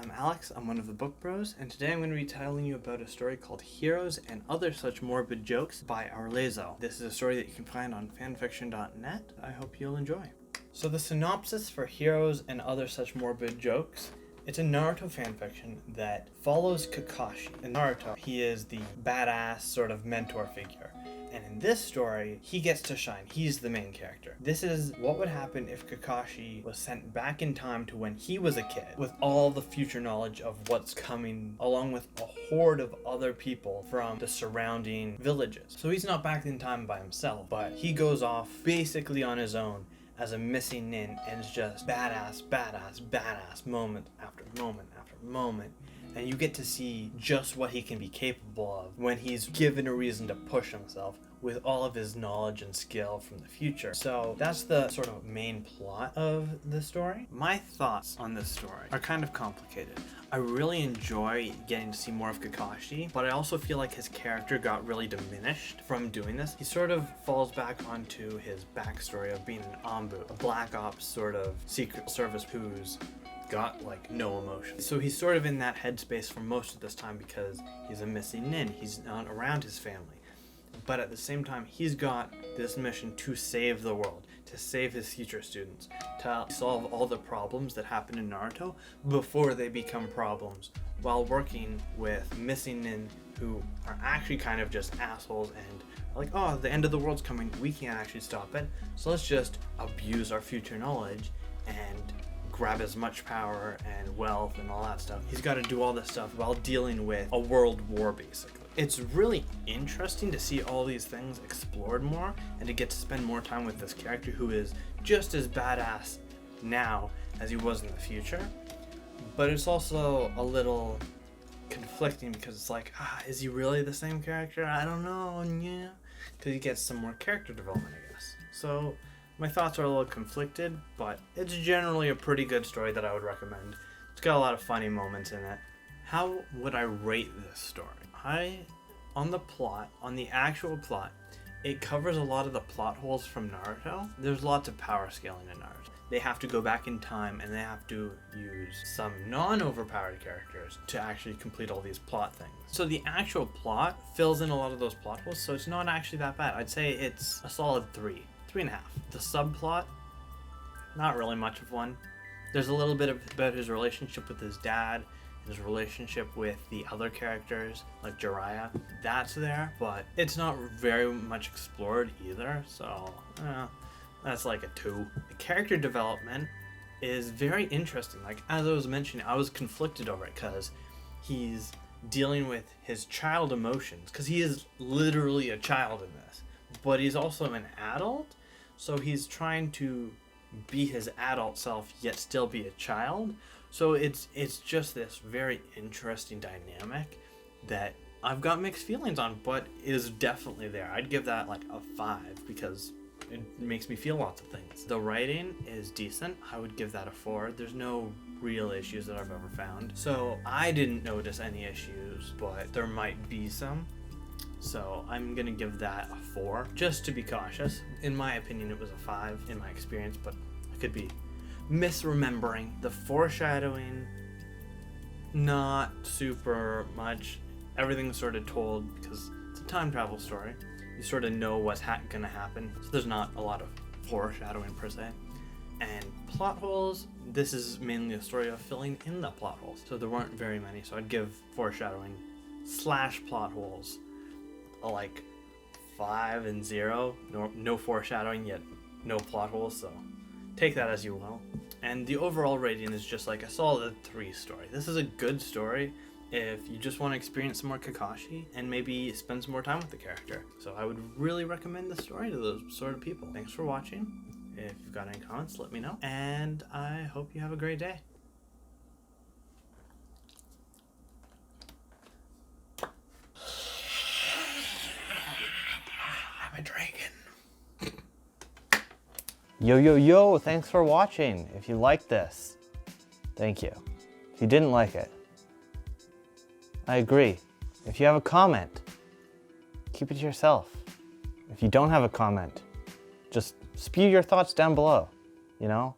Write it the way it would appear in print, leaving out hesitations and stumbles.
I'm Alex, I'm one of the book bros, and today I'm going to be telling you about a story called Heroes and Other Such Morbid Jokes by Alexz. This is a story that you can find on fanfiction.net. I hope you'll enjoy. So the synopsis for Heroes and Other Such Morbid Jokes, it's a Naruto fanfiction that follows Kakashi. In Naruto, he is the badass sort of mentor figure. And in this story, he gets to shine. He's the main character. This is what would happen if Kakashi was sent back in time to when he was a kid, with all the future knowledge of what's coming, along with a horde of other people from the surrounding villages. So he's not back in time by himself, but he goes off basically on his own as a missing nin, and it's just badass moment after moment after moment. And you get to see just what he can be capable of when he's given a reason to push himself with all of his knowledge and skill from the future. So that's the sort of main plot of the story. My thoughts on this story are kind of complicated. I really enjoy getting to see more of Kakashi, but I also feel like his character got really diminished from doing this. He sort of falls back onto his backstory of being an Ambu, a black ops sort of secret service who's got like no emotion. So he's sort of in that headspace for most of this time because he's a missing nin. He's not around his family. But at the same time, he's got this mission to save the world, to save his future students, to solve all the problems that happen in Naruto before they become problems, while working with missing nin who are actually kind of just assholes and are like, oh, the end of the world's coming, we can't actually stop it, so let's just abuse our future knowledge and grab as much power and wealth and all that stuff. He's got to do all this stuff while dealing with a world war, basically. It's really interesting to see all these things explored more and to get to spend more time with this character who is just as badass now as he was in the future. But it's also a little conflicting because it's like, is he really the same character? I don't know, yeah. Because he gets some more character development, I guess. So my thoughts are a little conflicted, but it's generally a pretty good story that I would recommend. It's got a lot of funny moments in it. How would I rate this story? On the actual plot, it covers a lot of the plot holes from Naruto. There's lots of power scaling in Naruto. They have to go back in time and they have to use some non-overpowered characters to actually complete all these plot things. So the actual plot fills in a lot of those plot holes, so it's not actually that bad. I'd say it's a solid 3.5. The subplot, not really much of one. There's a little bit about his relationship with his dad, his relationship with the other characters like Jiraiya. That's there, but it's not very much explored either, so that's like a 2. The character development is very interesting. Like, as I was mentioning, I was conflicted over it because he's dealing with his child emotions, because he is literally a child in this, but he's also an adult, so he's trying to be his adult self yet still be a child. So it's just this very interesting dynamic that I've got mixed feelings on, but is definitely there. I'd give that like a 5 because it makes me feel lots of things. The writing is decent. I would give that a 4. There's no real issues that I've ever found. So I didn't notice any issues, but there might be some. So I'm gonna give that a 4, just to be cautious. In my opinion, it was a 5 in my experience, but I could be misremembering. The foreshadowing, not super much. Everything's sort of told because it's a time travel story. You sort of know what's gonna happen, so there's not a lot of foreshadowing per se. And plot holes, this is mainly a story of filling in the plot holes, so there weren't very many, so I'd give foreshadowing / plot holes like 5 and 0. No foreshadowing yet no plot holes, so take that as you will. And the overall rating is just like a solid 3 story. This is a good story if you just want to experience some more Kakashi and maybe spend some more time with the character. So I would really recommend the story to those sort of people. Thanks for watching. If you've got any comments, let me know. And I hope you have a great day. I'm drinking. Yo, thanks for watching. If you liked this, thank you. If you didn't like it, I agree. If you have a comment, keep it to yourself. If you don't have a comment, just spew your thoughts down below, you know?